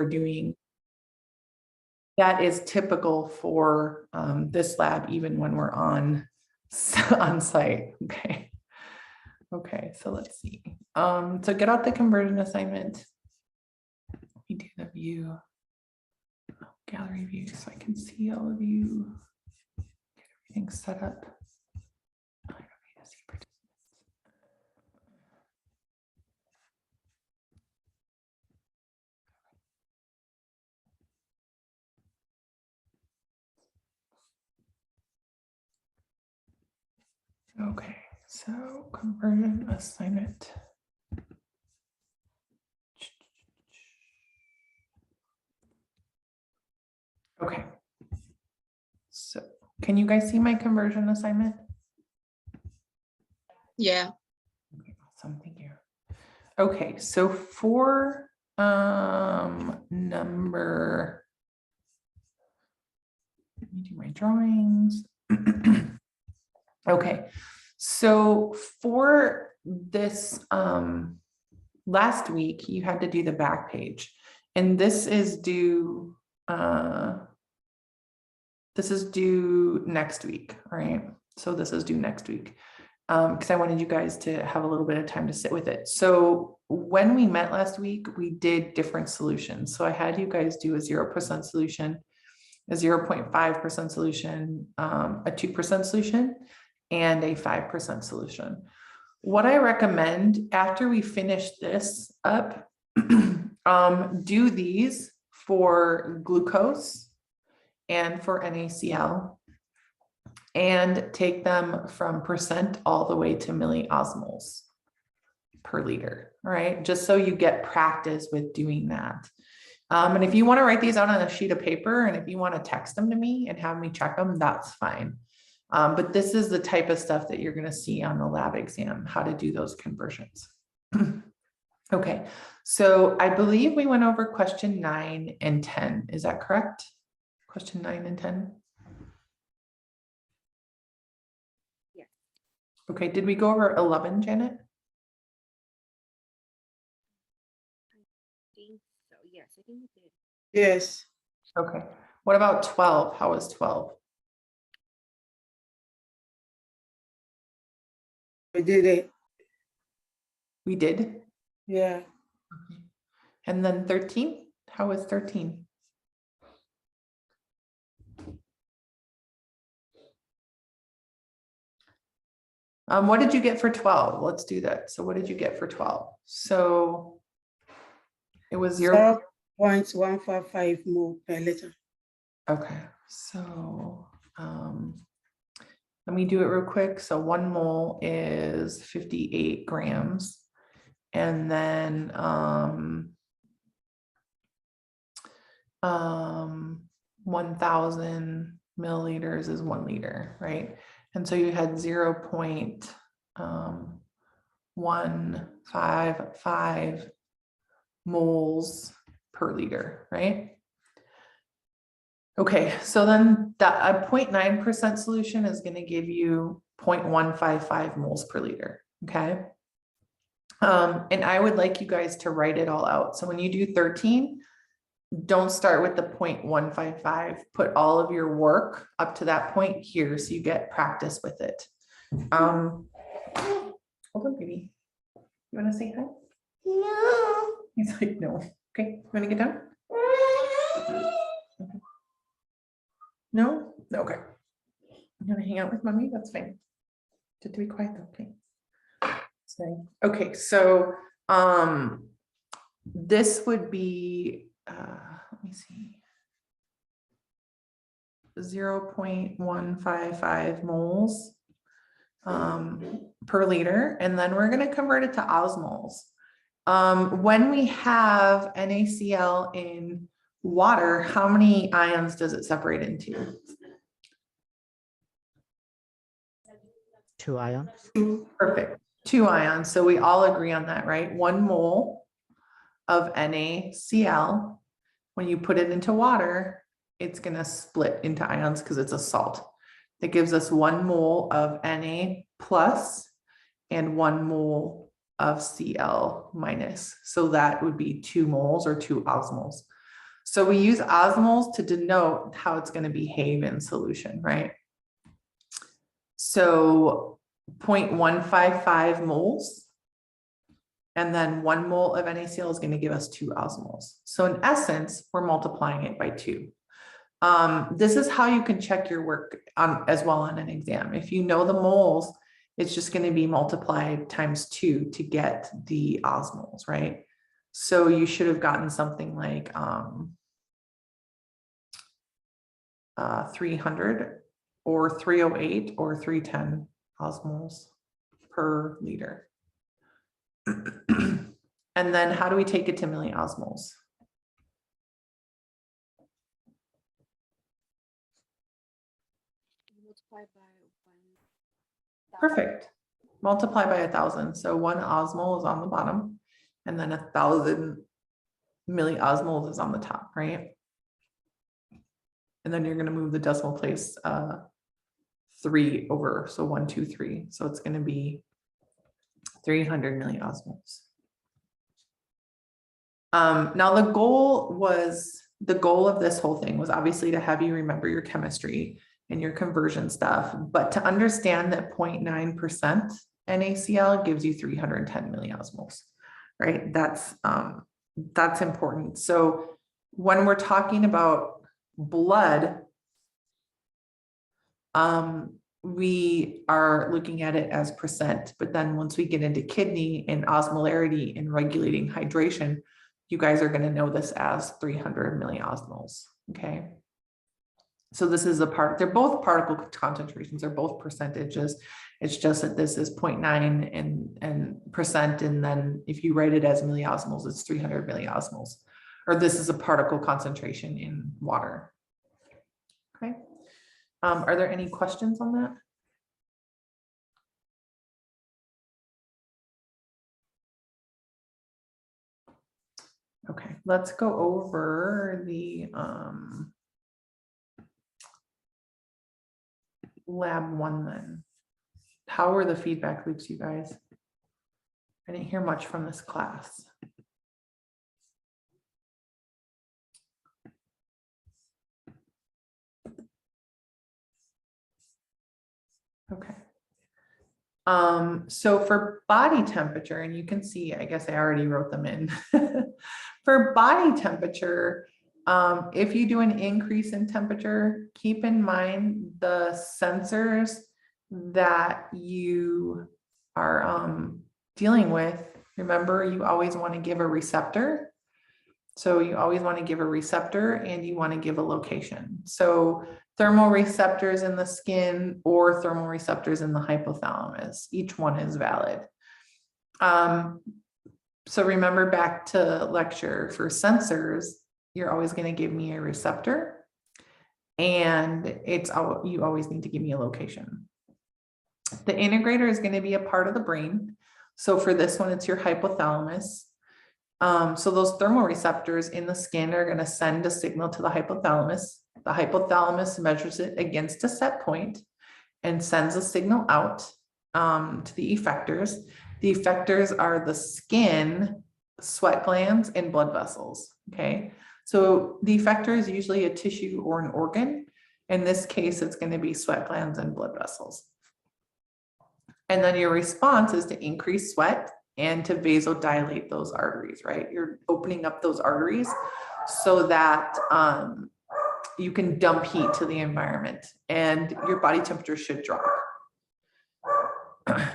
we're doing. That is typical for this lab, even when we're on site. Okay. Okay, so let's see. So get out the conversion assignment. Let me do the view, gallery view, so I can see all of you. Get everything set up. I don't need to see participants. Okay, so conversion assignment. Okay. So can you guys see my conversion assignment? Yeah. Okay, awesome, thank you. Okay, so for number, let me do my drawings. Okay, so for this last week, you had to do the back page, and this is due next week, right? So this is due next week, because I wanted you guys to have a little bit of time to sit with it. So when we met last week, we did different solutions. So I had you guys do a 0% solution, a 0.5% solution, a 2% solution, and a 5% solution. What I recommend after we finish this up, do these for glucose and for NaCl, and take them from percent all the way to milliosmoles per liter, all right? Just so you get practice with doing that. And if you want to write these out on a sheet of paper, and if you want to text them to me and have me check them, that's fine. But this is the type of stuff that you're going to see on the lab exam, how to do those conversions. Okay, so I believe we went over question 9 and 10. Is that correct? Question 9 and 10? Yeah. Okay, did we go over 11, Janet? I think so. Yes, I think we did. Yes. Okay, what about 12? How was 12? We did it. We did? Yeah. Okay. And then 13? How was 13? What did you get for 12? Let's do that. So what did you get for 12? So it was 0.155 mole per liter. Okay, so let me do it real quick. So 1 mole is 58 grams. And then 1,000 milliliters is 1 liter, right? And so you had 0.155 moles per liter, right? Okay, so then that a 0.9% solution is going to give you 0.155 moles per liter, okay? And I would like you guys to write it all out. So when you do 13, don't start with the 0.155, put all of your work up to that point here so you get practice with it. Hold on, baby. You want to say hi? No. He's like, no. Okay, you want to get down? No? Okay. You want to hang out with mommy? That's fine. Just to be quiet though, okay. Sorry. Okay, so this would be let me see, 0.155 moles per liter, and then we're going to convert it to osmoles. When we have NaCl in water, how many ions does it separate into? 2 ions. Perfect. 2 ions. So we all agree on that, right? 1 mole of NaCl, when you put it into water, it's going to split into ions because it's a salt. That gives us 1 mole of Na plus and 1 mole of Cl minus. So that would be 2 moles or 2 osmoles. So we use osmoles to denote how it's going to behave in solution, right? So 0.155 moles. And then 1 mole of NaCl is going to give us 2 osmoles. So in essence, we're multiplying it by 2. This is how you can check your work on as well on an exam. If you know the moles, it's just going to be multiplied times 2 to get the osmoles, right? So you should have gotten something like 300 or 308 or 310 osmoles per liter. And then how do we take it to milliosmoles? Multiply by 1,000. Perfect. Multiply by 1,000. So 1 osmole is on the bottom, and then 1,000 milliosmoles is on the top, right? And then you're going to move the decimal place 3 over. So 1, 2, 3. So it's going to be 300 milliosmoles. Now the goal of this whole thing was obviously to have you remember your chemistry and your conversion stuff, but to understand that 0.9% NaCl gives you 310 milliosmoles, right? That's important. So when we're talking about blood, we are looking at it as percent, but then once we get into kidney and osmolarity and regulating hydration, you guys are going to know this as 300 milliosmoles, okay? So this is a part, they're both particle concentrations, they're both percentages. It's just that this is 0.9 and percent, and then if you write it as milliosmoles, it's 300 milliosmoles, or this is a particle concentration in water, okay? Are there any questions on that? Okay, let's go over the lab 1 then. How were the feedback loops, you guys? I didn't hear much from this class. Okay. So for body temperature, and you can see, I guess I already wrote them in. For body temperature, if you do an increase in temperature, keep in mind the sensors that you are dealing with. Remember, you always want to give a receptor. So you always want to give a receptor and you want to give a location. So thermoreceptors in the skin or thermoreceptors in the hypothalamus, each one is valid. So remember back to lecture, for sensors, you're always going to give me a receptor and you always need to give me a location. The integrator is going to be a part of the brain. So for this one, it's your hypothalamus. So those thermoreceptors in the skin are going to send a signal to the hypothalamus. The hypothalamus measures it against a set point and sends a signal out to the effectors. The effectors are the skin, sweat glands, and blood vessels. Okay, so the effector is usually a tissue or an organ. In this case, it's going to be sweat glands and blood vessels. And then your response is to increase sweat and to vasodilate those arteries, right? You're opening up those arteries so that you can dump heat to the environment and your body temperature should drop.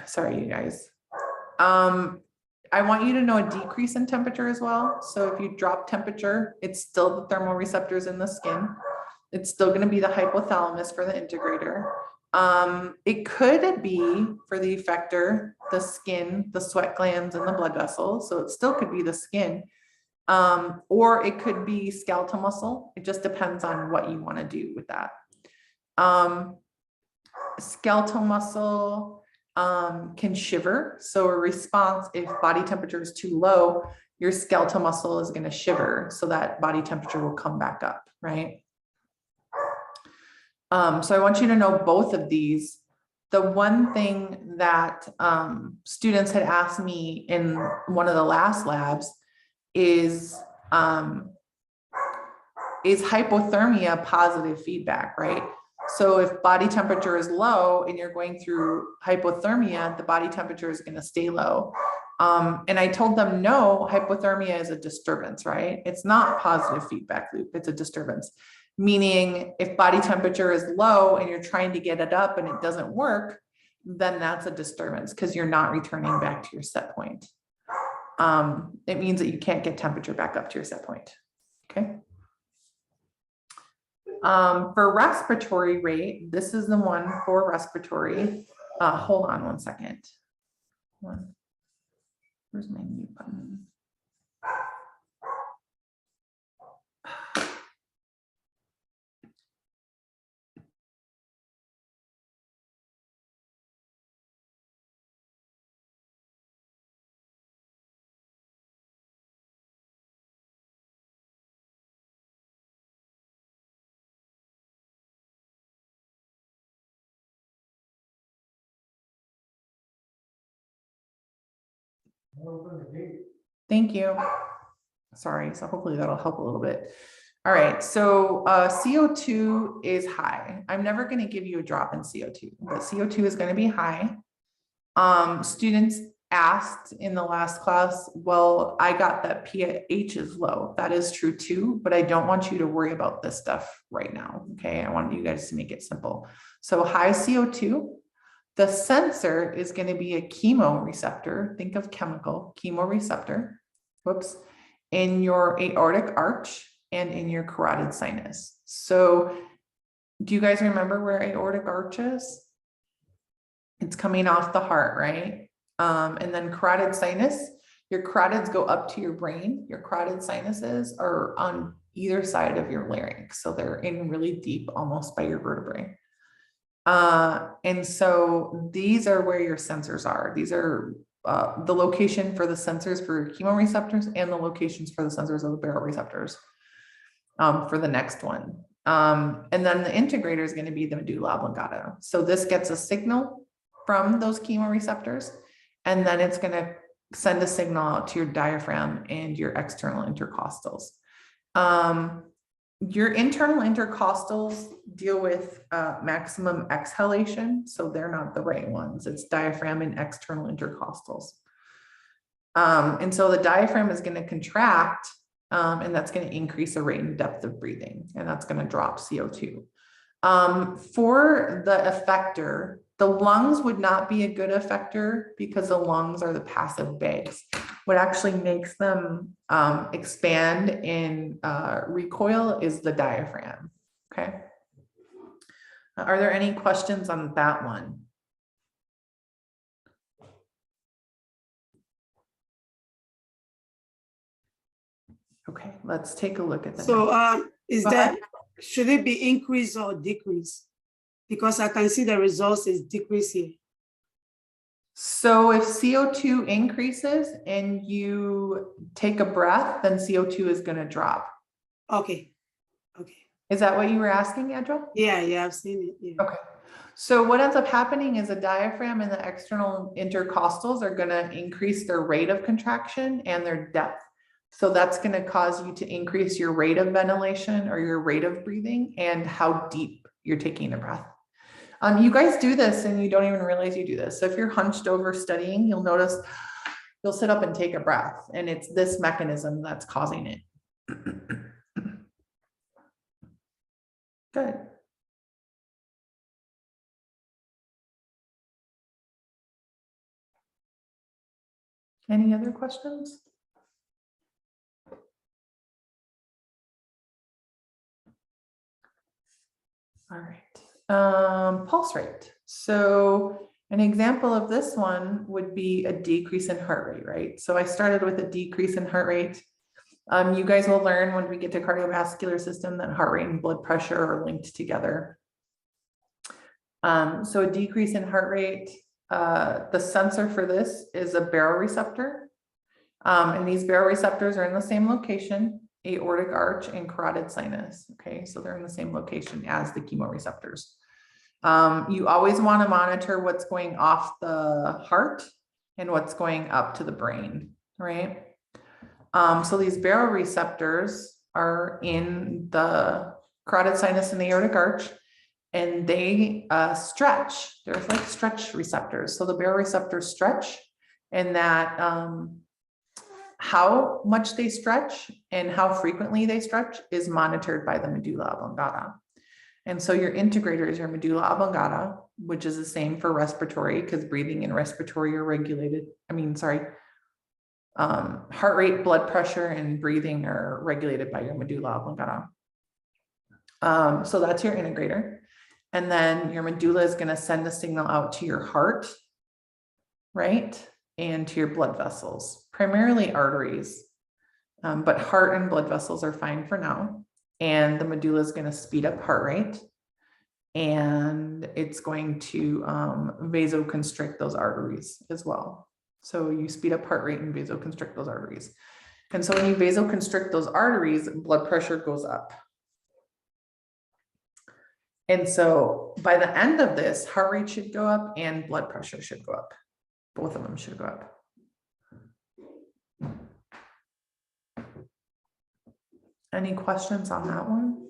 Sorry, you guys. I want you to know a decrease in temperature as well. So if you drop temperature, it's still the thermoreceptors in the skin. It's still going to be the hypothalamus for the integrator. It could be for the effector, the skin, the sweat glands, and the blood vessels. So it still could be the skin, or it could be skeletal muscle. It just depends on what you want to do with that. Skeletal muscle can shiver. So a response, if body temperature is too low, your skeletal muscle is going to shiver so that body temperature will come back up, right? So I want you to know both of these. The one thing that students had asked me in one of the last labs is is hypothermia positive feedback, right? So if body temperature is low and you're going through hypothermia, the body temperature is going to stay low. And I told them, no, hypothermia is a disturbance, right? It's not positive feedback loop. It's a disturbance. Meaning if body temperature is low and you're trying to get it up and it doesn't work, then that's a disturbance because you're not returning back to your set point. It means that you can't get temperature back up to your set point. Okay. For respiratory rate, this is the one for respiratory. Hold on one second. Where's my mute button? Thank you. Sorry, so hopefully that'll help a little bit. All right, so CO2 is high. I'm never going to give you a drop in CO2, but CO2 is going to be high. Students asked in the last class, well, I got that pH is low. That is true too, but I don't want you to worry about this stuff right now. Okay, I want you guys to make it simple. So high CO2. The sensor is going to be a chemoreceptor. Think of chemical chemoreceptor. Whoops. In your aortic arch and in your carotid sinus. So do you guys remember where aortic arch is? It's coming off the heart, right? And then carotid sinus, your carotids go up to your brain. Your carotid sinuses are on either side of your larynx. So they're in really deep, almost by your vertebrae. And so these are where your sensors are. These are the location for the sensors for chemoreceptors and the locations for the sensors of the baroreceptors for the next one. And then the integrator is going to be the medulla oblongata. So this gets a signal from those chemoreceptors, and then it's going to send a signal out to your diaphragm and your external intercostals. Your internal intercostals deal with maximum exhalation, so they're not the right ones. It's diaphragm and external intercostals. And so the diaphragm is going to contract, and that's going to increase the rate and depth of breathing, and that's going to drop CO2. For the effector, the lungs would not be a good effector because the lungs are the passive bags. What actually makes them expand in recoil is the diaphragm. Okay. Are there any questions on that one? Okay, let's take a look at that. So should it be increase or decrease? Because I can see the results is decrease here. So if CO2 increases and you take a breath, then CO2 is going to drop. Okay. Okay. Is that what you were asking, Edra? Yeah, I've seen it. Yeah. Okay. So what ends up happening is the diaphragm and the external intercostals are going to increase their rate of contraction and their depth. So that's going to cause you to increase your rate of ventilation or your rate of breathing and how deep you're taking a breath. You guys do this and you don't even realize you do this. So if you're hunched over studying, you'll notice you'll sit up and take a breath, and it's this mechanism that's causing it. Good. Any other questions? All right. Pulse rate. So an example of this one would be a decrease in heart rate, right? So I started with a decrease in heart rate. You guys will learn when we get to cardiovascular system that heart rate and blood pressure are linked together. So a decrease in heart rate, the sensor for this is a baroreceptor. And these baroreceptors are in the same location, aortic arch and carotid sinus. Okay, so they're in the same location as the chemoreceptors. You always want to monitor what's going off the heart and what's going up to the brain, right? So these baroreceptors are in the carotid sinus and the aortic arch, and they stretch. There's like stretch receptors. So the baroreceptors stretch, and that how much they stretch and how frequently they stretch is monitored by the medulla oblongata. And so your integrator is your medulla oblongata, which is the same for respiratory, because breathing and respiratory are regulated. Heart rate, blood pressure, and breathing are regulated by your medulla oblongata. So that's your integrator. And then your medulla is going to send a signal out to your heart, right? And to your blood vessels, primarily arteries. But heart and blood vessels are fine for now. And the medulla is going to speed up heart rate. And it's going to vasoconstrict those arteries as well. So you speed up heart rate and vasoconstrict those arteries. And so when you vasoconstrict those arteries, blood pressure goes up. And so by the end of this, heart rate should go up and blood pressure should go up. Both of them should go up. Any questions on that one?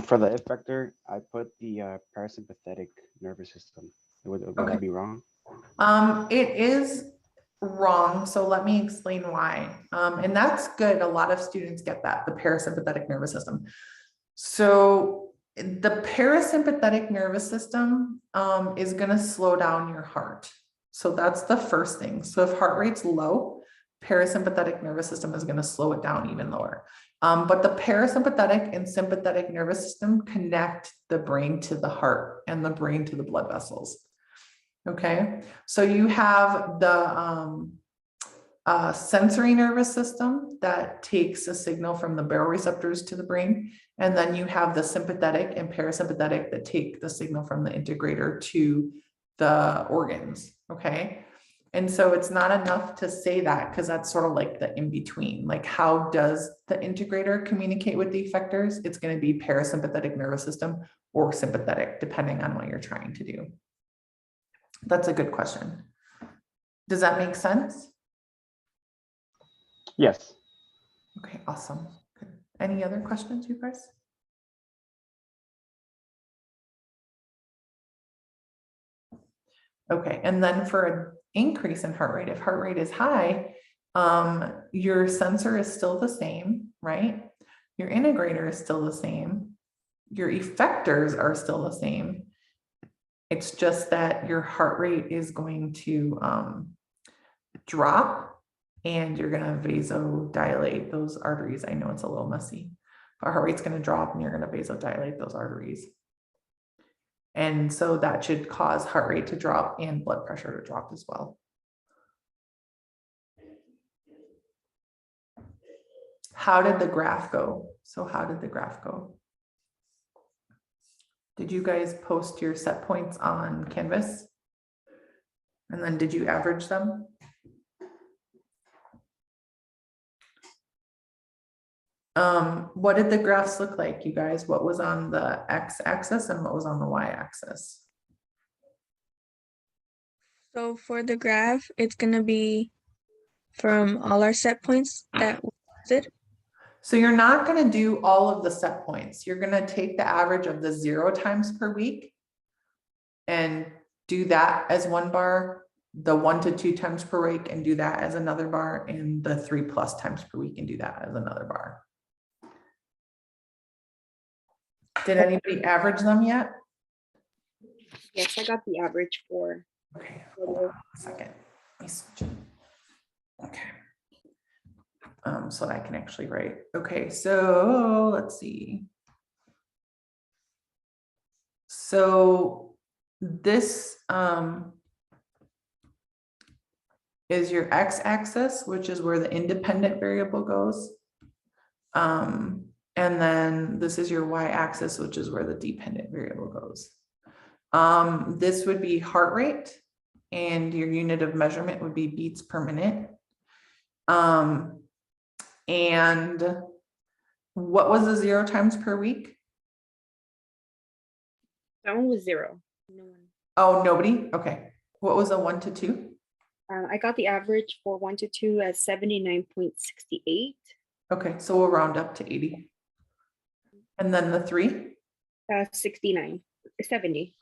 For the effector, I put the parasympathetic nervous system. Would Okay. that be wrong? It is wrong. So let me explain why. And that's good. A lot of students get that, the parasympathetic nervous system. So the parasympathetic nervous system is going to slow down your heart. So that's the first thing. So if heart rate's low, parasympathetic nervous system is going to slow it down even lower. But the parasympathetic and sympathetic nervous system connect the brain to the heart and the brain to the blood vessels. Okay, so you have the sensory nervous system that takes a signal from the baroreceptors to the brain. And then you have the sympathetic and parasympathetic that take the signal from the integrator to the organs. Okay. And so it's not enough to say that, because that's sort of like the in-between. Like, how does the integrator communicate with the effectors? It's going to be parasympathetic nervous system or sympathetic, depending on what you're trying to do. That's a good question. Does that make sense? Yes. Okay, awesome. Good. Any other questions, you guys? Okay, and then for an increase in heart rate, if heart rate is high, your sensor is still the same, right? Your integrator is still the same. Your effectors are still the same. It's just that your heart rate is going to drop, and you're going to vasodilate those arteries. I know it's a little messy, but heart rate's going to drop and you're going to vasodilate those arteries. And so that should cause heart rate to drop and blood pressure to drop as well. How did the graph go? So how did the graph go? Did you guys post your set points on Canvas? And then did you average them? What did the graphs look like, you guys? What was on the x-axis and what was on the y-axis? So for the graph, it's going to be from all our set points that we did. So you're not going to do all of the set points. You're going to take the average of the 0 times per week and do that as one bar, the 1 to 2 times per week and do that as another bar, and the 3+ times per week and do that as another bar. Did anybody average them yet? Yes, I got the average for. Okay, hold on a second. Let me switch. Okay. So I can actually write. Okay, so let's see. So this is your x-axis, which is where the independent variable goes. And then this is your y-axis, which is where the dependent variable goes. This would be heart rate, and your unit of measurement would be beats per minute. And what was the 0 times per week? That one was 0. No one. Oh, nobody? Okay. What was a 1 to 2? I got the average for 1 to 2 as 79.68. Okay, so we'll round up to 80. And then the 3? 69, 70.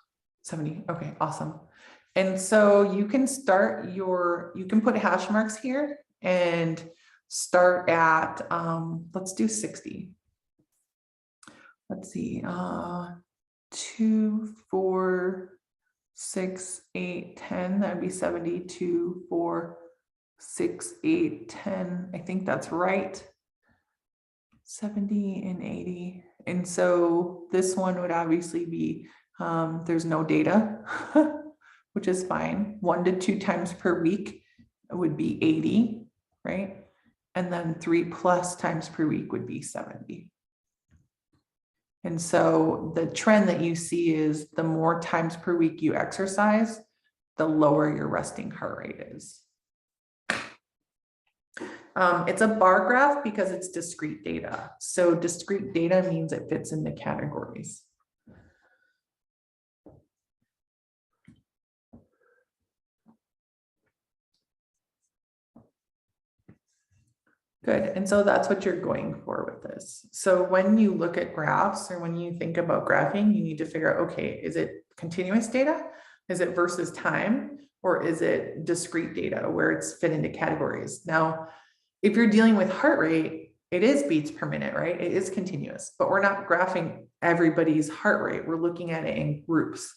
70. Okay, awesome. And so you can start you can put hash marks here and start at, let's do 60. Let's see, 2, 4, 6, 8, 10, that'd be 70, 2, 4, 6, 8, 10. I think that's right. 70 and 80. And so this one would obviously be, there's no data, which is fine. 1 to 2 times per week would be 80, right? And then 3+ times per week would be 70. And so the trend that you see is the more times per week you exercise, the lower your resting heart rate is. It's a bar graph because it's discrete data. So discrete data means it fits into categories. Good. And so that's what you're going for with this. So when you look at graphs or when you think about graphing, you need to figure out, okay, is it continuous data? Is it versus time? Or is it discrete data where it's fit into categories? Now, if you're dealing with heart rate, it is beats per minute, right? It is continuous, but we're not graphing everybody's heart rate. We're looking at it in groups.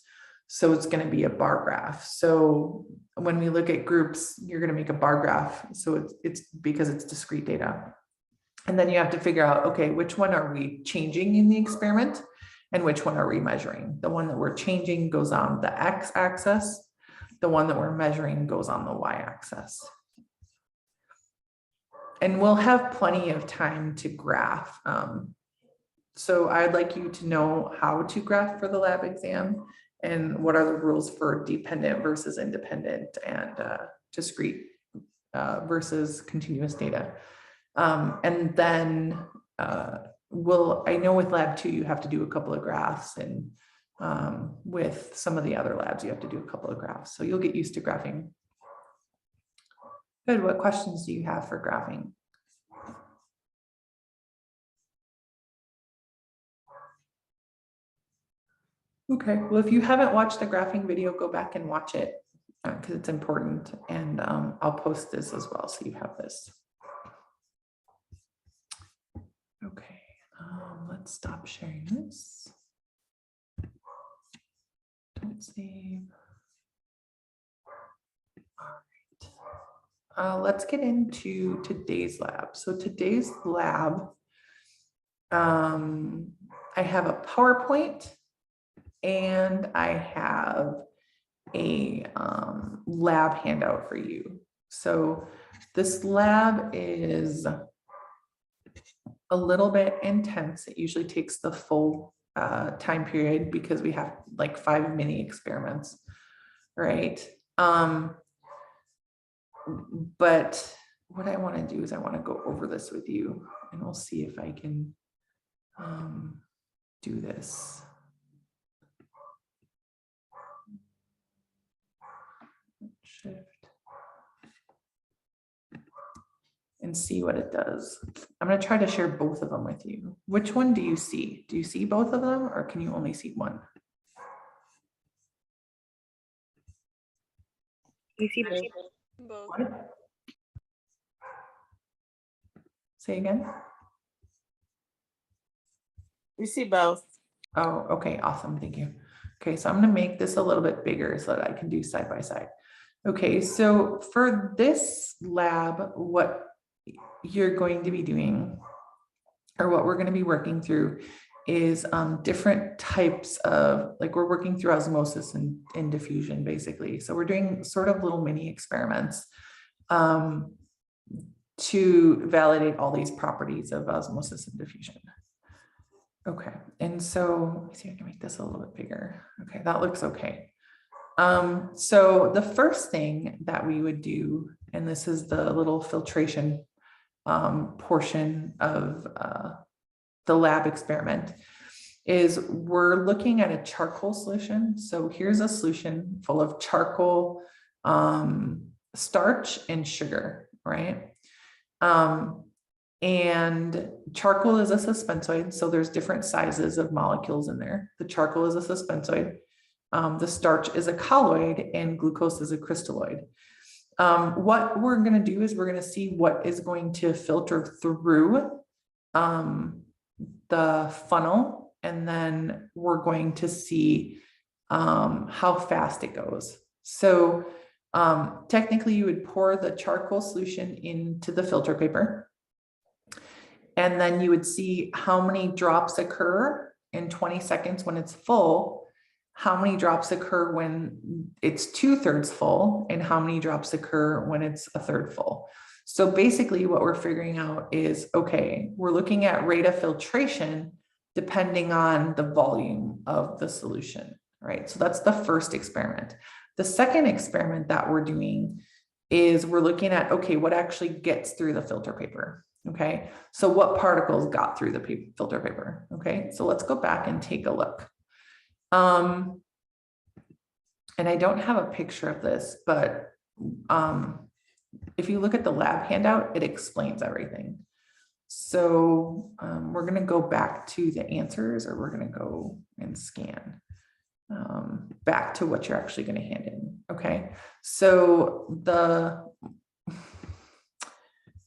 So it's going to be a bar graph. So when we look at groups, you're going to make a bar graph. So it's because it's discrete data. And then you have to figure out, okay, which one are we changing in the experiment and which one are we measuring? The one that we're changing goes on the x-axis. The one that we're measuring goes on the y-axis. And we'll have plenty of time to graph. So I'd like you to know how to graph for the lab exam and what are the rules for dependent versus independent and discrete versus continuous data. And then I know with lab 2, you have to do a couple of graphs, and with some of the other labs, you have to do a couple of graphs. So you'll get used to graphing. Good. What questions do you have for graphing? Okay, well, if you haven't watched the graphing video, go back and watch it because it's important. And I'll post this as well, so you have this. Okay, let's stop sharing this. Don't save. All right. Let's get into today's lab. So today's lab, I have a PowerPoint and I have a lab handout for you. So this lab is a little bit intense. It usually takes the full time period because we have like 5 mini experiments, right? But what I want to do is I want to go over this with you and we'll see if I can do this. Shift and see what it does. I'm going to try to share both of them with you. Which one do you see? Do you see both of them or can you only see one? You see both. Both. Say again. We see both. Oh, okay, awesome, thank you. Okay, so I'm gonna make this a little bit bigger so that I can do side by side. Okay, so for this lab, what you're going to be doing, or what we're gonna be working through is different types of, like we're working through osmosis and diffusion basically. So we're doing sort of little mini experiments to validate all these properties of osmosis and diffusion. Okay, and so let me see if I can make this a little bit bigger. Okay, that looks okay. So the first thing that we would do, and this is the little filtration portion of the lab experiment, is we're looking at a charcoal solution. So here's a solution full of charcoal, starch and sugar, right? And charcoal is a suspensoid, so there's different sizes of molecules in there. The charcoal is a suspensoid. The starch is a colloid and glucose is a crystalloid. What we're going to do is we're going to see what is going to filter through the funnel, and then we're going to see how fast it goes. So technically you would pour the charcoal solution into the filter paper, and then you would see how many drops occur in 20 seconds when it's full, how many drops occur when it's 2/3 full, and how many drops occur when it's 1/3 full. So basically what we're figuring out is, okay, we're looking at rate of filtration depending on the volume of the solution, right? So that's the first experiment. The second experiment that we're doing is we're looking at, okay, what actually gets through the filter paper, okay? So what particles got through the filter paper, okay? So let's go back and take a look. And I don't have a picture of this, but if you look at the lab handout, it explains everything. So we're going to go back to the answers, or we're going to go and scan back to what you're actually going to hand in. Okay, so the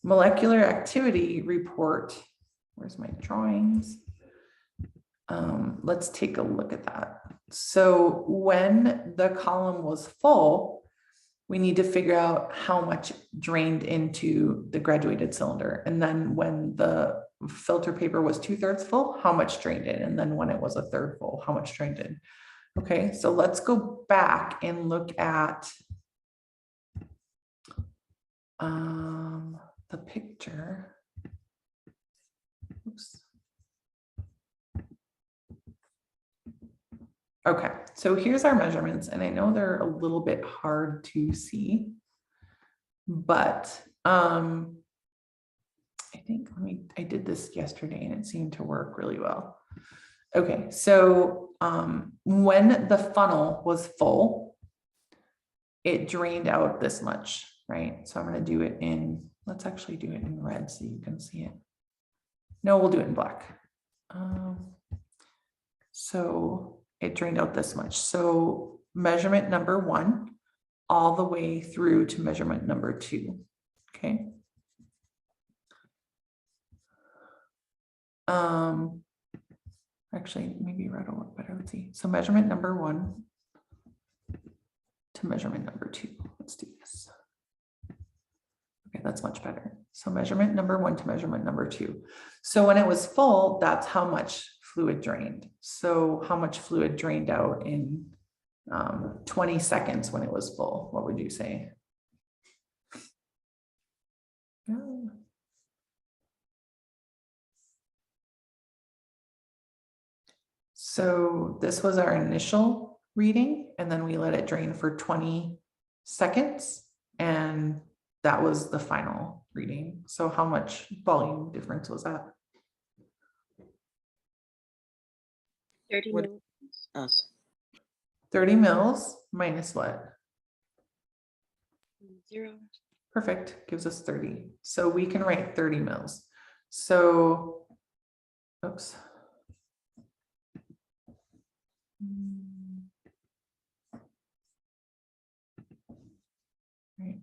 molecular activity report, where's my drawings? Let's take a look at that. So when the column was full, we need to figure out how much drained into the graduated cylinder. And then when the filter paper was 2/3 full, how much drained in? And then when it was 1/3 full, how much drained in? Okay, so let's go back and look at the picture. Oops. Okay, so here's our measurements, and I know they're a little bit hard to see, but I think I did this yesterday and it seemed to work really well. Okay, so when the funnel was full, it drained out this much, right? So I'm going to do it in, let's actually do it in red so you can see it. No, we'll do it in black. So it drained out this much. So measurement number 1 all the way through to measurement number 2. Okay. Actually, maybe red will work better. Let's see. So measurement number 1 to measurement number 2. Let's do this. Okay, that's much better. So measurement number 1 to measurement number 2. So when it was full, that's how much fluid drained. So how much fluid drained out in 20 seconds when it was full? What would you say? So this was our initial reading, and then we let it drain for 20 seconds, and that was the final reading. So how much volume difference was that? 30 What- mils. 30 mils minus what? 0. Perfect, gives us 30. So we can write 30 mils. So, oops. Right.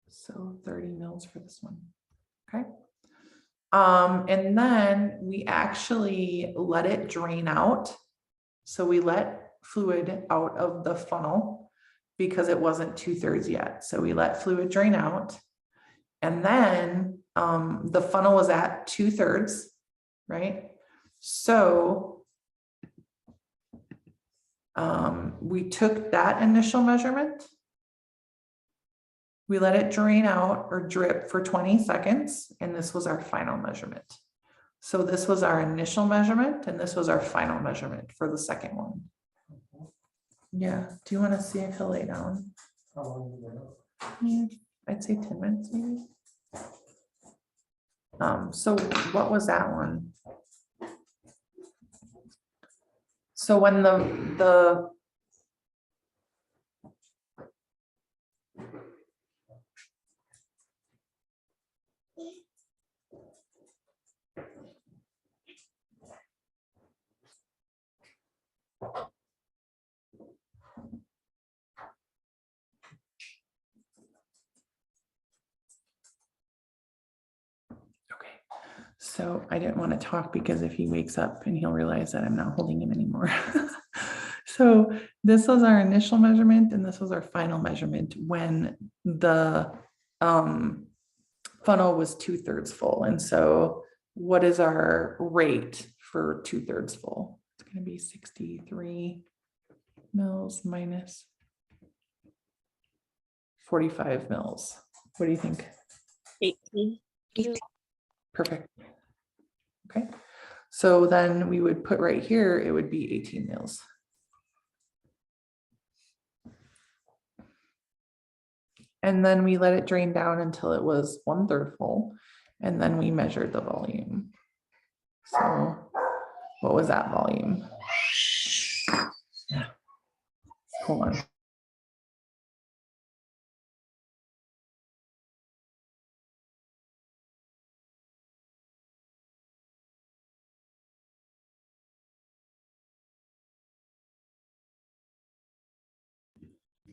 So 30 mils for this one. Okay. And then we actually let it drain out. So we let fluid out of the funnel because it wasn't 2/3 yet. So we let fluid drain out. And then the funnel was at 2/3, right? So we took that initial measurement. We let it drain out or drip for 20 seconds, and this was our final measurement. So this was our initial measurement, and this was our final measurement for the second one. Yeah, do you want to see if he'll lay down? Yeah, I'd say 10 minutes maybe. So what was that one? So when the So I didn't want to talk because if he wakes up and he'll realize that I'm not holding him anymore. So this was our initial measurement and this was our final measurement when the funnel was 2/3 full. And so what is our rate for 2/3 full? It's going to be 63 mils minus 45 mils. What do you think? 18. Perfect. Okay, so then we would put right here, it would be 18 mils. And then we let it drain down until it was 1/3 full. And then we measured the volume. So what was that volume? Hold on.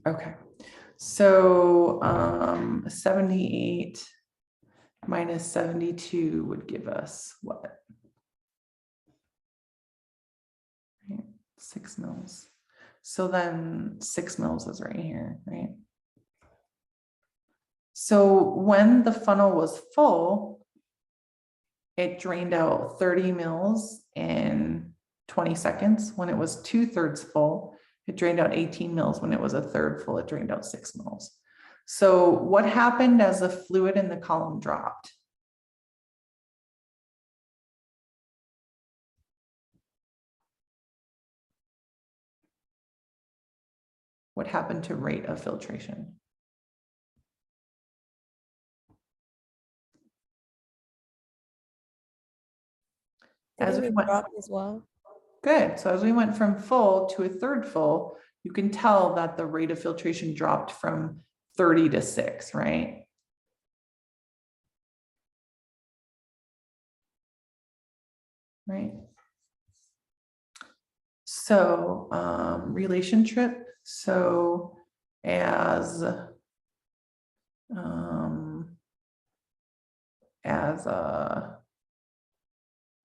Okay, so 78 minus 72 would give us what? 6 mils. So then 6 mils is right here, right? So when the funnel was full, it drained out 30 mils in 20 seconds. When it was 2/3 full, it drained out 18 mils. When it was 1/3 full, it drained out 6 mils. So what happened as the fluid in the column dropped? What happened to rate of filtration? As Didn't we it went, drop as well? good. So as we went from full to 1/3 full, you can tell that the rate of filtration dropped from 30 to 6, right? Right. So relationship. So as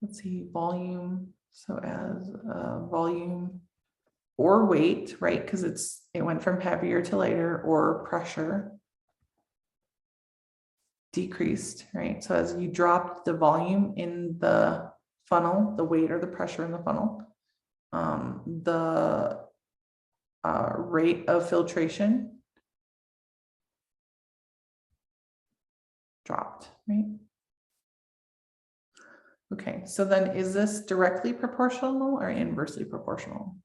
let's see, volume. So as volume or weight, right? Because it went from heavier to lighter, or pressure decreased, right? So as you dropped the volume in the funnel, the weight or the pressure in the funnel, the rate of filtration dropped, right? Okay, so then is this directly proportional or inversely proportional?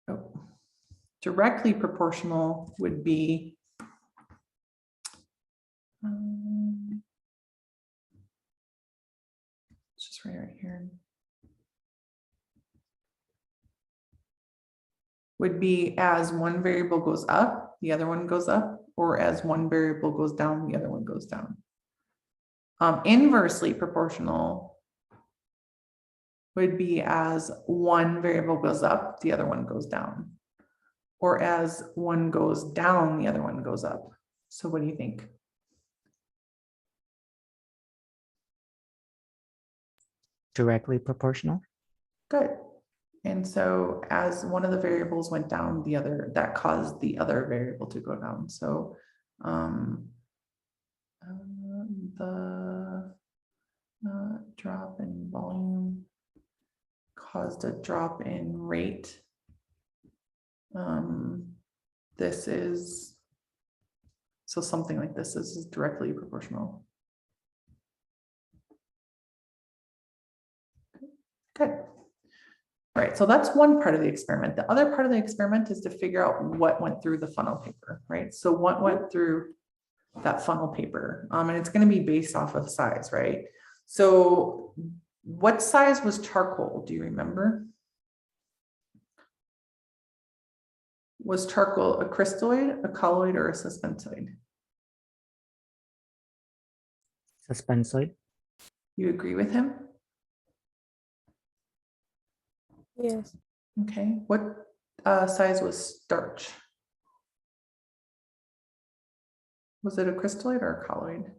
Oh. Directly proportional would be it's just right here. Would be as one variable goes up, the other one goes up, or as one variable goes down, the other one goes down. Inversely proportional would be as one variable goes up, the other one goes down, or as one goes down, the other one goes up. So what do you think? Directly proportional. Good. And so as one of the variables went down, the other, that caused the other variable to go down. So the drop in volume caused a drop in rate. This is, so something like this is directly proportional. Good. All right, so that's one part of the experiment. The other part of the experiment is to figure out what went through the funnel paper, right? So what went through that funnel paper? And it's going to be based off of size, right? So what size was charcoal? Do you remember? Was charcoal a crystalloid, a colloid, or a suspensoid? Suspensoid. You agree with him? Yes. Okay. What size was starch? Was it a crystalloid or a colloid?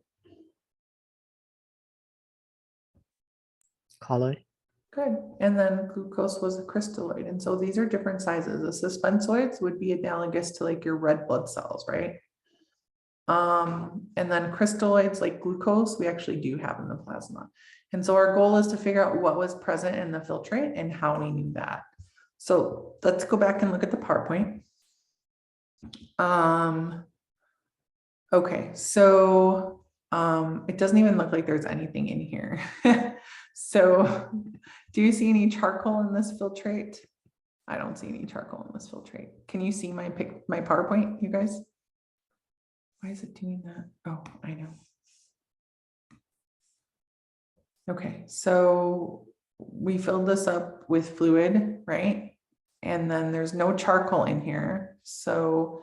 Colloid. Good. And then glucose was a crystalloid. And so these are different sizes. The suspensoids would be analogous to like your red blood cells, right? And then crystalloids like glucose, we actually do have in the plasma. And so our goal is to figure out what was present in the filtrate and how we knew that. So let's go back and look at the PowerPoint. Okay, so it doesn't even look like there's anything in here. So do you see any charcoal in this filtrate? I don't see any charcoal in this filtrate. Can you see my PowerPoint, you guys? Why is it doing that? Oh, I know. Okay, so we filled this up with fluid, right? And then there's no charcoal in here. So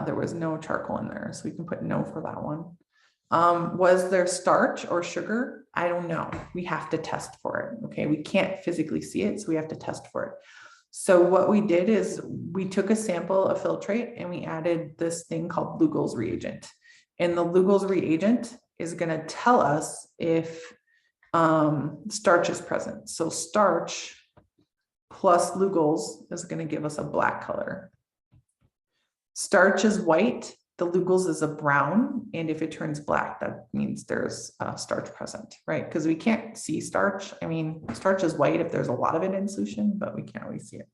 there was no charcoal in there. So we can put no for that one. Was there starch or sugar? I don't know. We have to test for it. Okay, we can't physically see it, so we have to test for it. So what we did is we took a sample of filtrate and we added this thing called Lugol's reagent. And the Lugol's reagent is going to tell us if starch is present. So starch plus Lugol's is going to give us a black color. Starch is white, the Lugol's is a brown, and if it turns black, that means there's starch present, right? Because we can't see starch. I mean, starch is white if there's a lot of it in solution, but we can't always see it.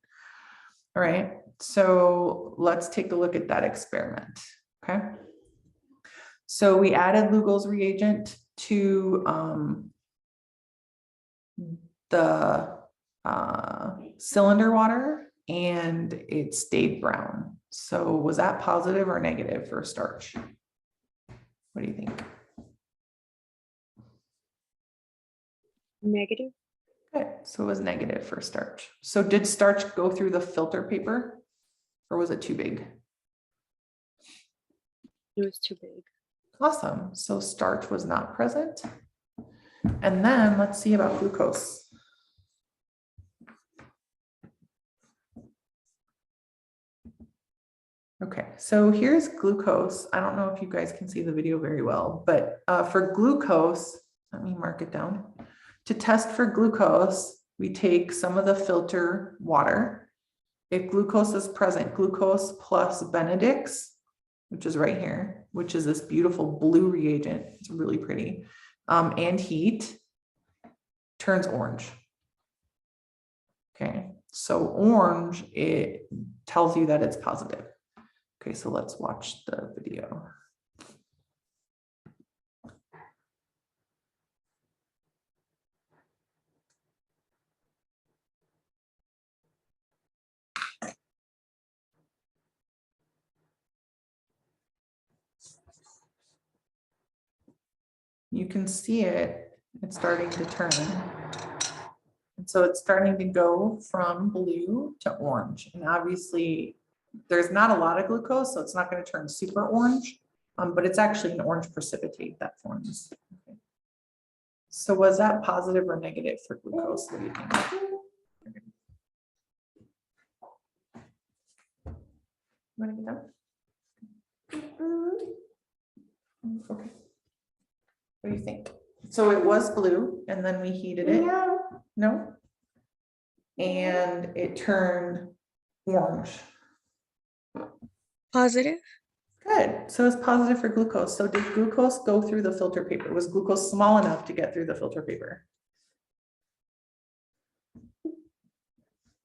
All right, so let's take a look at that experiment, okay? So we added Lugol's reagent to the cylinder water and it stayed brown. So was that positive or negative for starch? What do you think? Negative. Good, so it was negative for starch. So did starch go through the filter paper or was it too big? It was too big. Awesome, so starch was not present. And then let's see about glucose. Okay, so here's glucose. I don't know if you guys can see the video very well, but for glucose, let me mark it down. To test for glucose, we take some of the filter water. If glucose is present, glucose plus Benedict's, which is right here, which is this beautiful blue reagent. It's really pretty. And heat turns orange. Okay, so orange, it tells you that it's positive. Okay, so let's watch the video. You can see it, it's starting to turn. And so it's starting to go from blue to orange. And obviously there's not a lot of glucose, so it's not going to turn super orange, but it's actually an orange precipitate that forms. Okay. So was that positive or negative for glucose? What do you think? Want to get that? Okay. What do you think? So it was blue and then we heated it. No. And it turned orange. Positive. Good. So it's positive for glucose. So did glucose go through the filter paper? Was glucose small enough to get through the filter paper?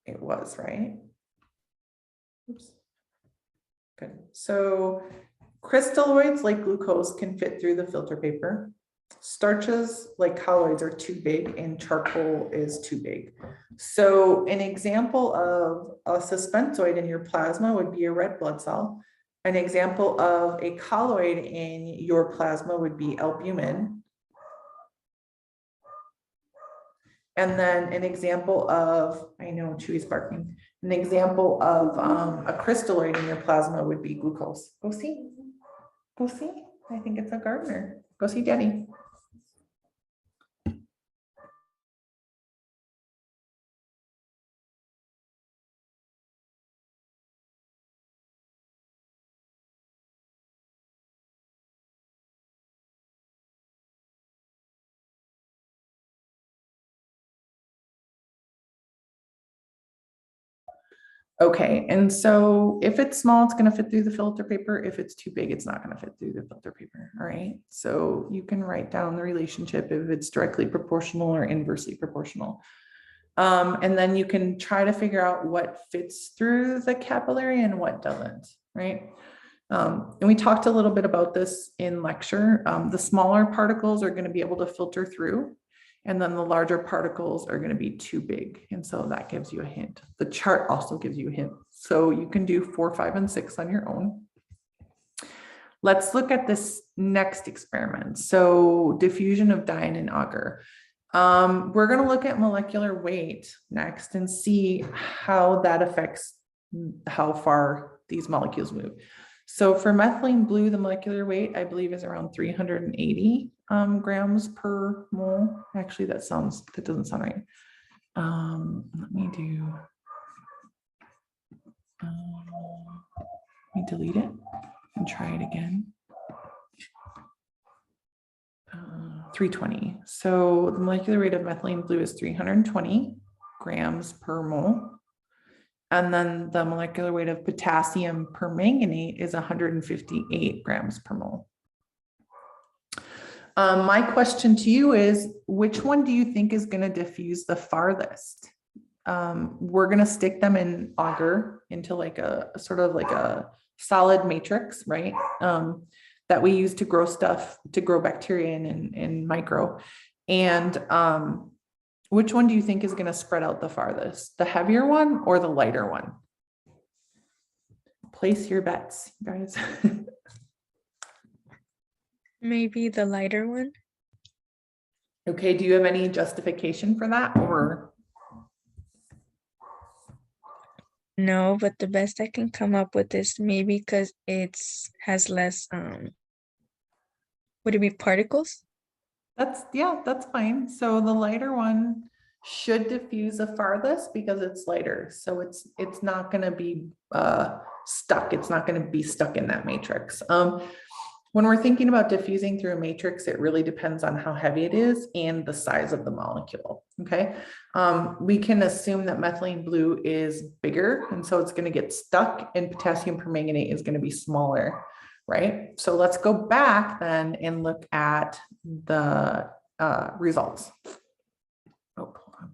It was, right? Oops. Good. So crystalloids like glucose can fit through the filter paper. Starches like colloids are too big and charcoal is too big. So an example of a suspensoid in your plasma would be a red blood cell. An example of a colloid in your plasma would be albumin. And then an example of, I know Chewy's barking, an example of a crystalloid in your plasma would be glucose. Go see, go see. I think it's a gardener. Go see Daddy. Okay, and so if it's small, it's gonna fit through the filter paper. If it's too big, it's not gonna fit through the filter paper, all right? So you can write down the relationship if it's directly proportional or inversely proportional. And then you can try to figure out what fits through the capillary and what doesn't, right? And we talked a little bit about this in lecture. The smaller particles are gonna be able to filter through, and then the larger particles are going to be too big. And so that gives you a hint. The chart also gives you a hint. So you can do 4, 5, and 6 on your own. Let's look at this next experiment. So diffusion of dye in an agar. We're going to look at molecular weight next and see how that affects how far these molecules move. So for methylene blue, the molecular weight, I believe, is around 380 grams per mole. Actually, that doesn't sound right. Let me delete it and try it again. 320. So the molecular weight of methylene blue is 320 grams per mole. And then the molecular weight of potassium permanganate is 158 grams per mole. My question to you is, which one do you think is going to diffuse the farthest? We're going to stick them in agar into like a sort of like a solid matrix, right? That we use to grow stuff, to grow bacteria in micro. And which one do you think is going to spread out the farthest? The heavier one or the lighter one? Place your bets, guys. Maybe the lighter one. Okay, do you have any justification for that, or? No, but the best I can come up with is maybe because has less would it be particles? That's fine. So the lighter one should diffuse the farthest because it's lighter. So it's not going to be stuck. It's not going to be stuck in that matrix. When we're thinking about diffusing through a matrix, it really depends on how heavy it is and the size of the molecule. Okay. We can assume that methylene blue is bigger, and so it's going to get stuck, and potassium permanganate is going to be smaller. Right. So let's go back then and look at the results. Oh, hold on.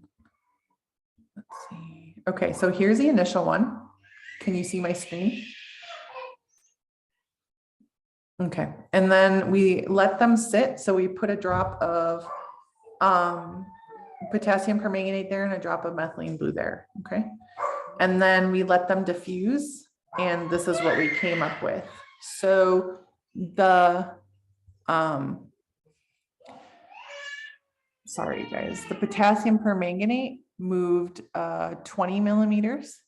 Let's see. Okay, so here's the initial one. Can you see my screen? Okay, and then we let them sit. So we put a drop of potassium permanganate there and a drop of methylene blue there. Okay, and then we let them diffuse, and this is what we came up with. So the sorry guys, the potassium permanganate moved 20 millimeters,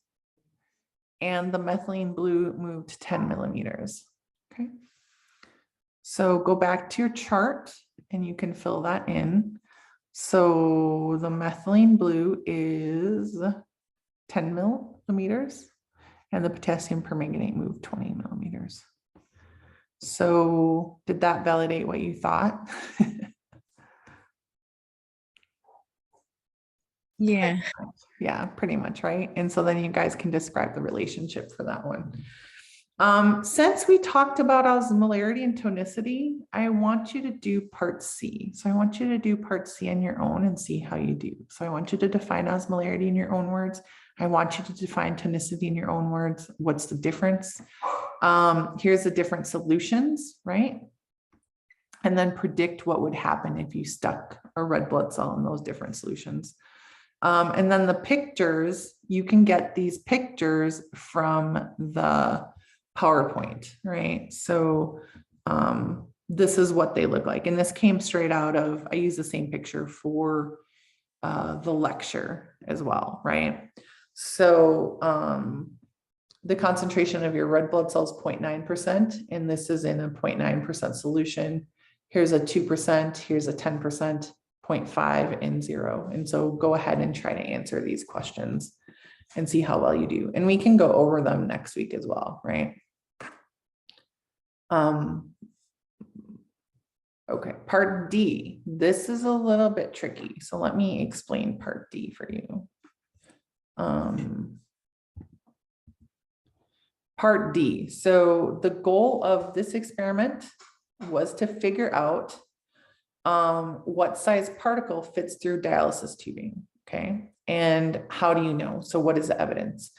and the methylene blue moved 10 millimeters. Okay, so go back to your chart and you can fill that in. So the methylene blue is 10 millimeters, and the potassium permanganate moved 20 millimeters. So did that validate what you thought? Yeah. Yeah, pretty much, right? And so then you guys can describe the relationship for that one. Since we talked about osmolarity and tonicity, I want you to do part C. So I want you to do part C on your own and see how you do. So I want you to define osmolarity in your own words. I want you to define tonicity in your own words. What's the difference? Here's the different solutions, right? And then predict what would happen if you stuck a red blood cell in those different solutions. And then the pictures, you can get these pictures from the PowerPoint, right? So this is what they look like. And this came straight out of, I use the same picture for the lecture as well, right? So the concentration of your red blood cells 0.9%, and this is in a 0.9% solution. Here's a 2%, here's a 10%, 0.5 and 0. And so go ahead and try to answer these questions and see how well you do. And we can go over them next week as well, right? Okay, part D. This is a little bit tricky. So let me explain part D for you. Part D. So the goal of this experiment was to figure out what size particle fits through dialysis tubing, okay? And how do you know? So what is the evidence?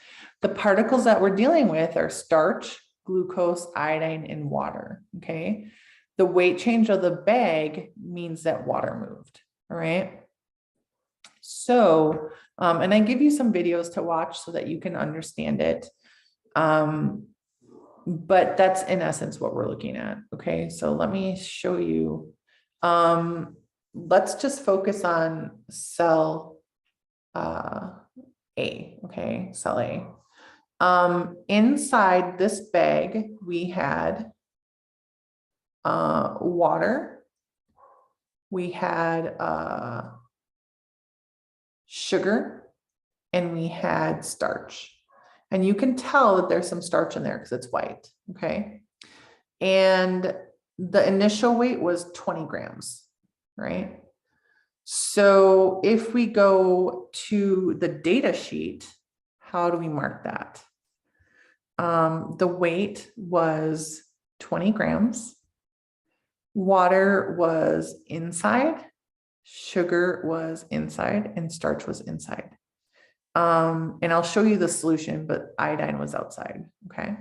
The particles that we're dealing with are starch, glucose, iodine, and water, okay? The weight change of the bag means that water moved, all right? So, and I give you some videos to watch so that you can understand it. But that's in essence what we're looking at, okay? So let me show you. Let's just focus on cell A, okay, cell A. Inside this bag, we had water, we had sugar, and we had starch. And you can tell that there's some starch in there because it's white, okay? And the initial weight was 20 grams, right? So if we go to the data sheet, how do we mark that? The weight was 20 grams. Water was inside, sugar was inside, and starch was inside. And I'll show you the solution, but iodine was outside, okay?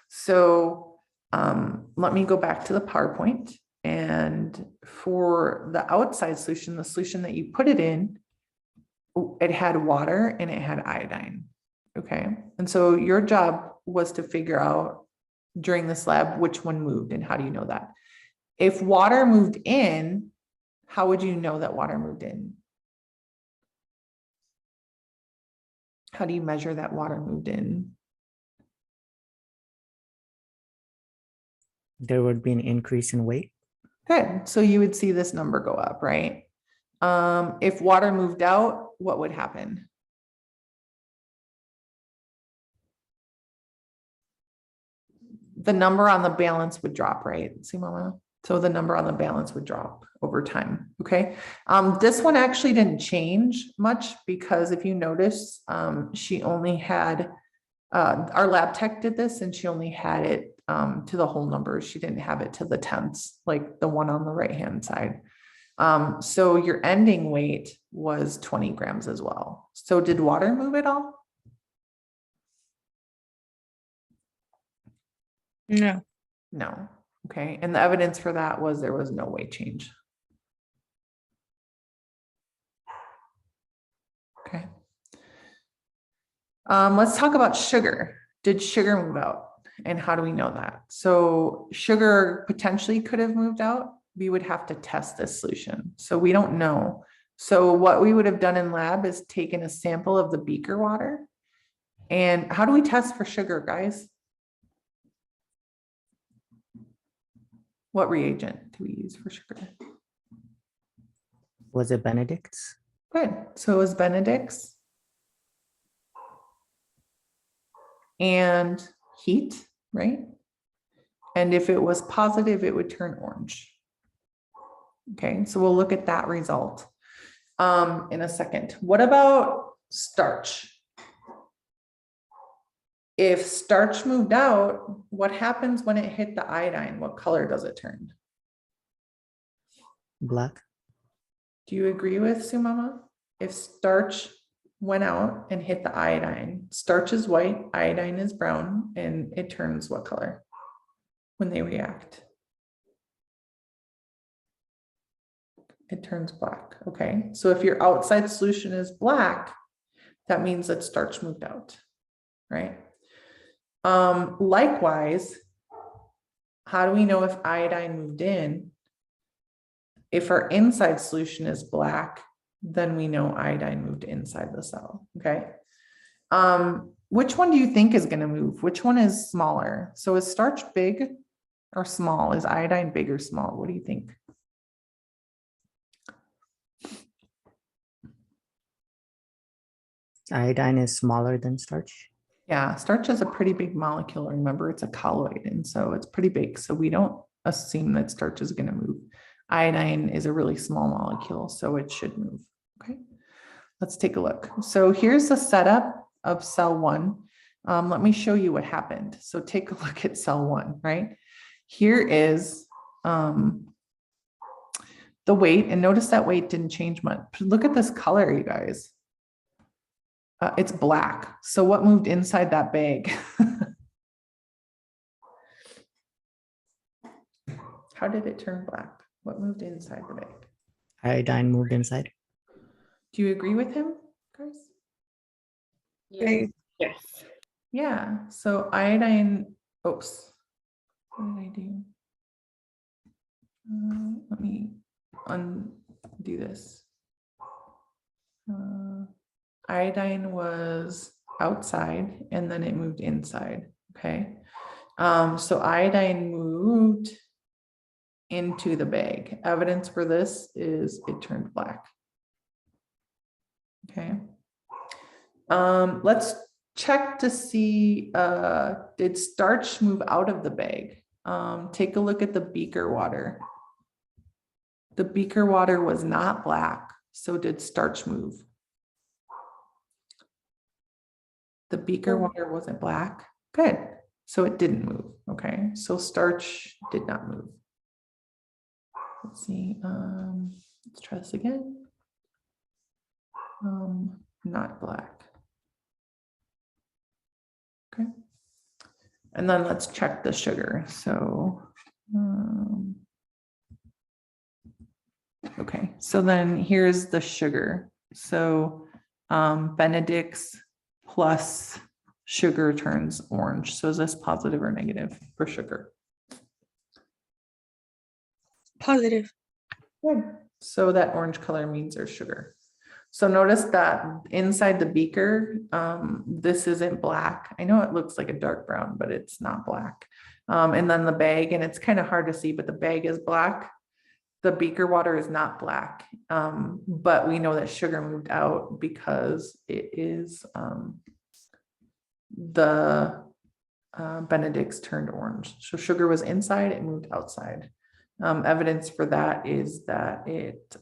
So let me go back to the PowerPoint. And for the outside solution, the solution that you put it in, it had water and it had iodine, okay? And so your job was to figure out during this lab which one moved and how do you know that? If water moved in, how would you know that water moved in? How do you measure that water moved in? There would be an increase in weight. Good. So you would see this number go up, right? If water moved out, what would happen? The number on the balance would drop, right? See, Mama? So the number on the balance would drop over time, okay? This one actually didn't change much because if you notice, she only had, our lab tech did this and she only had it to the whole numbers. She didn't have it to the tenths, like the one on the right-hand side. So your ending weight was 20 grams as well. So did water move at all? No. No. Okay. And the evidence for that was there was no weight change. Okay. Let's talk about sugar. Did sugar move out? And how do we know that? So sugar potentially could have moved out. We would have to test this solution. So we don't know. So what we would have done in lab is taken a sample of the beaker water. And how do we test for sugar, guys? What reagent do we use for sugar? Was it Benedict's? Good. So it was Benedict's. And heat, right? And if it was positive, it would turn orange. Okay, so we'll look at that result in a second. What about starch? If starch moved out, what happens when it hit the iodine? What color does it turn? Black. Do you agree with Sumama? If starch went out and hit the iodine, starch is white, iodine is brown, and it turns what color when they react? It turns black. Okay, so if your outside solution is black, that means that starch moved out, right? Likewise, how do we know if iodine moved in? If our inside solution is black, then we know iodine moved inside the cell, okay? Which one do you think is gonna move? Which one is smaller? So is starch big or small? Is iodine big or small? What do you think? Iodine is smaller than starch. Yeah, starch is a pretty big molecule. Remember, it's a colloid, and so it's pretty big. So we don't assume that starch is gonna move. Iodine is a really small molecule, so it should move, okay? Let's take a look. So here's the setup of cell 1. Let me show you what happened. So take a look at cell 1, right? Here is the weight, and notice that weight didn't change much. Look at this color, you guys. It's black. So what moved inside that bag? How did it turn black? What moved inside the bag? Iodine moved inside. Do you agree with him, guys? Right. Yes. Yeah, so iodine, oops. What did I do? Let me undo this. Iodine was outside and then it moved inside, okay? So iodine moved into the bag. Evidence for this is it turned black. Okay. Let's check to see, did starch move out of the bag? Take a look at the beaker water. The beaker water was not black, so did starch move? The beaker water wasn't black. Good. So it didn't move. Okay. So starch did not move. Let's see. Let's try this again. Not black. Okay. And then let's check the sugar. So, okay. So then here's the sugar. So Benedict's plus sugar turns orange. So is this positive or negative for sugar? Positive. Good. So that orange color means there's sugar. So notice that inside the beaker, this isn't black. I know it looks like a dark brown, but it's not black. And then the bag, and it's kind of hard to see, but the bag is black. The beaker water is not black, but we know that sugar moved out because it is the Benedict's turned orange. So sugar was inside, it moved outside. Evidence for that is that it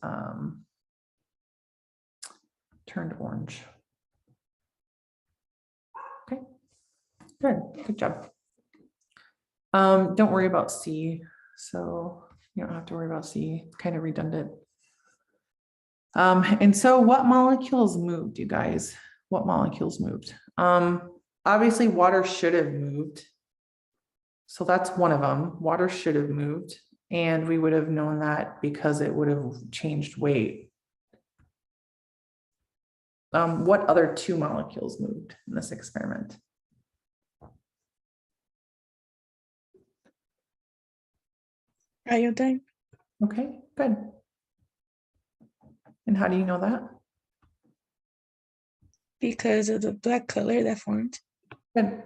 turned orange. Okay, good job. Don't worry about C. So you don't have to worry about C, it's kind of redundant. And so what molecules moved, you guys? What molecules moved? Obviously water should have moved. So that's one of them. Water should have moved. And we would have known that because it would have changed weight. What other two molecules moved in this experiment? Iodine. Okay, good. And how do you know that? Because of the black color that formed. Good.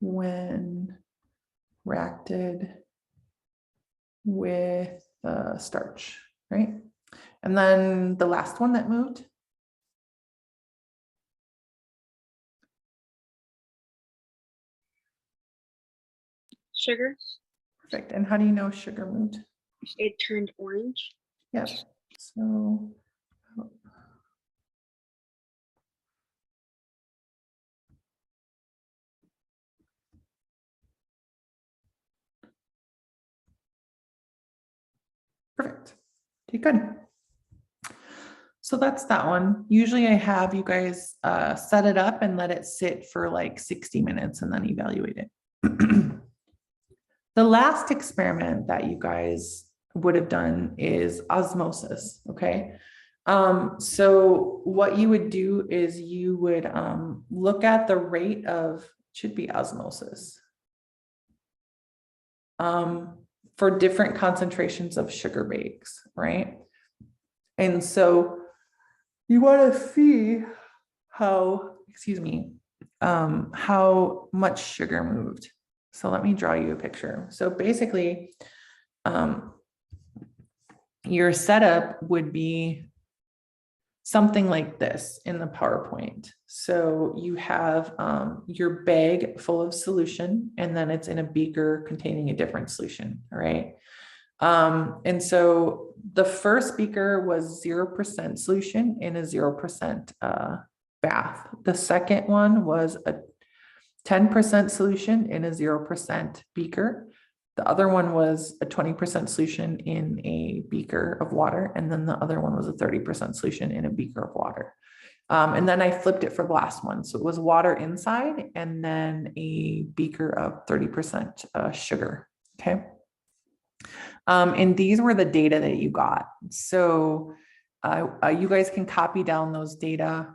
When reacted with starch, right? And then the last one that moved. Sugar. Perfect. And how do you know sugar moved? It turned orange. Yes. So perfect. Okay, good. So that's that one. Usually I have you guys set it up and let it sit for like 60 minutes and then evaluate it. The last experiment that you guys would have done is osmosis, okay? So what you would do is you would look at the rate of, should be osmosis, for different concentrations of sugar bags, right? And so you want to see how, excuse me, how much sugar moved. So let me draw you a picture. So basically, your setup would be something like this in the PowerPoint. So you have your bag full of solution, and then it's in a beaker containing a different solution, all right? And so the first beaker was 0% solution in a 0% bath. The second one was a 10% solution in a 0% beaker. The other one was a 20% solution in a beaker of water. And then the other one was a 30% solution in a beaker of water. And then I flipped it for the last one. So it was water inside and then a beaker of 30% sugar. Okay. And these were the data that you got. So you guys can copy down those data.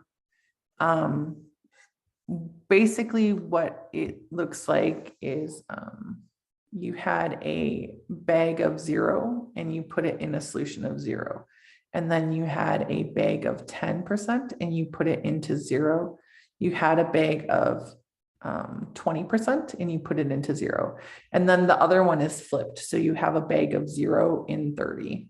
Basically what it looks like is you had a bag of 0 and you put it in a solution of 0. And then you had a bag of 10% and you put it into 0. You had a bag of 20% and you put it into 0. And then the other one is flipped. So you have a bag of 0 in 30.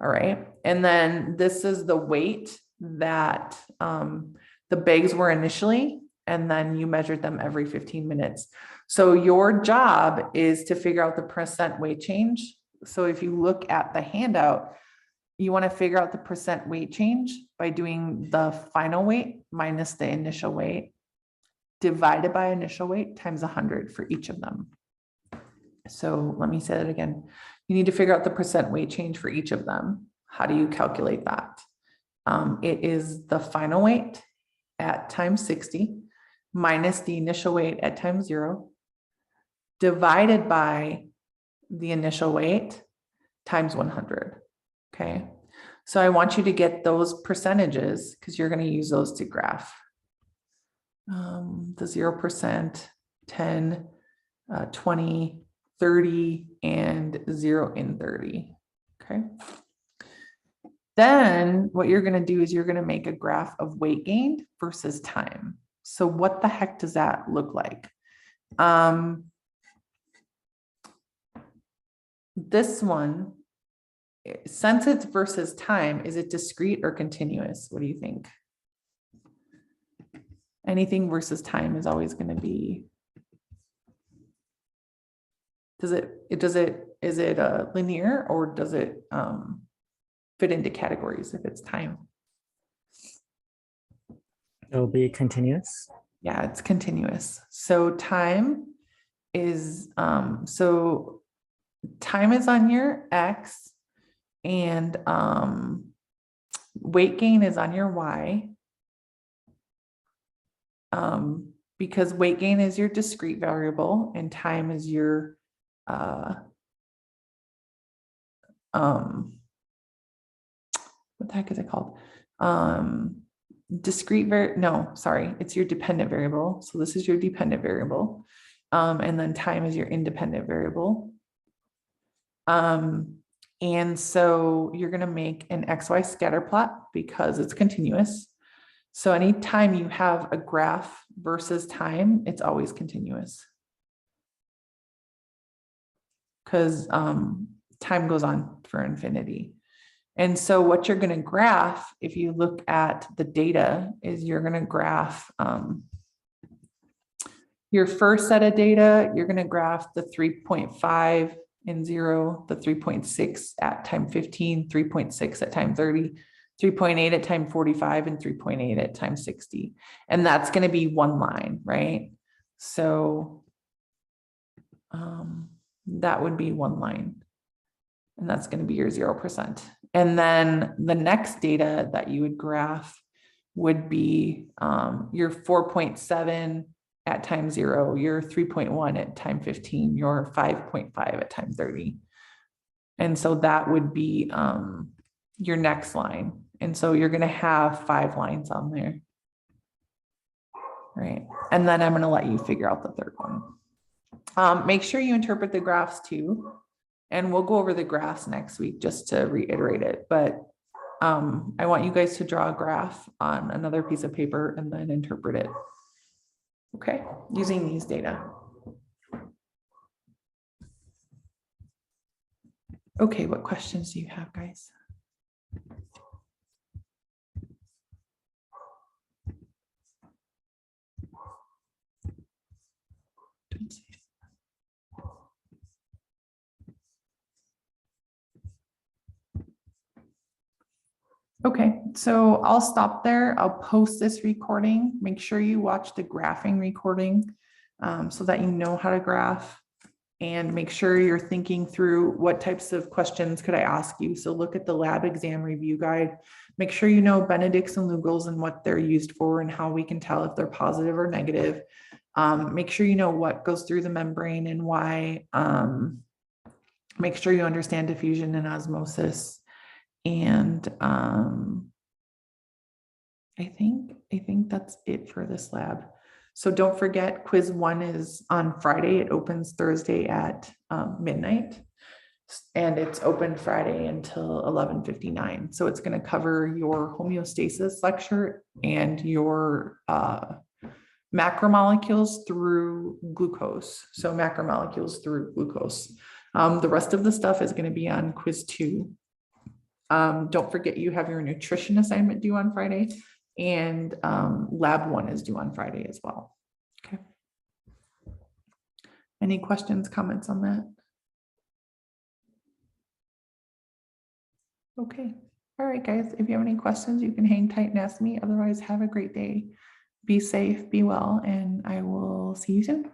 All right. And then this is the weight that the bags were initially, and then you measured them every 15 minutes. So your job is to figure out the percent weight change. So if you look at the handout, you want to figure out the percent weight change by doing the final weight minus the initial weight divided by initial weight times 100 for each of them. So let me say that again. You need to figure out the percent weight change for each of them. How do you calculate that? It is the final weight at times 60 minus the initial weight at times 0 divided by the initial weight times 100. Okay. So I want you to get those percentages because you're going to use those to graph. The 0%, 10, 20, 30, and 0 in 30. Okay. Then what you're going to do is you're going to make a graph of weight gained versus time. So what the heck does that look like? This one, since it's versus time, is it discrete or continuous? What do you think? Anything versus time is always going to be. Is it linear or does it fit into categories if it's time? It'll be continuous. Yeah, it's continuous. So time is time is on your X and weight gain is on your Y. Because weight gain is your discrete variable and time is your what the heck is it called? It's your dependent variable. So this is your dependent variable. And then time is your independent variable. And so you're going to make an XY scatter plot because it's continuous. So anytime you have a graph versus time, it's always continuous. Because time goes on for infinity. And so what you're going to graph, if you look at the data, is you're going to graph your first set of data, you're going to graph the 3.5 in 0, the 3.6 at time 15, 3.6 at time 30, 3.8 at time 45, and 3.8 at time 60. And that's going to be one line, right? So that would be one line. And that's going to be your 0%. And then the next data that you would graph would be your 4.7 at time 0, your 3.1 at time 15, your 5.5 at time 30. And so that would be your next line. And so you're going to have 5 lines on there. Right. And then I'm going to let you figure out the third one. Make sure you interpret the graphs too. And we'll go over the graphs next week just to reiterate it. But I want you guys to draw a graph on another piece of paper and then interpret it. Okay, using these data. Okay, what questions do you have, guys? Okay, so I'll stop there. I'll post this recording. Make sure you watch the graphing recording so that you know how to graph. And make sure you're thinking through what types of questions could I ask you. So look at the lab exam review guide. Make sure you know Benedict's and Lugol's and what they're used for and how we can tell if they're positive or negative. Make sure you know what goes through the membrane and why. Make sure you understand diffusion and osmosis. And I think that's it for this lab. So don't forget, quiz 1 is on Friday. It opens Thursday at midnight. And it's open Friday until 11:59. So it's going to cover your homeostasis lecture and your macromolecules through glucose. So macromolecules through glucose. The rest of the stuff is going to be on quiz 2. Don't forget you have your nutrition assignment due on Friday, and lab 1 is due on Friday as well. Okay. Any questions, comments on that? Okay. All right, guys, if you have any questions, you can hang tight and ask me. Otherwise, have a great day. Be safe, be well, and I will see you soon.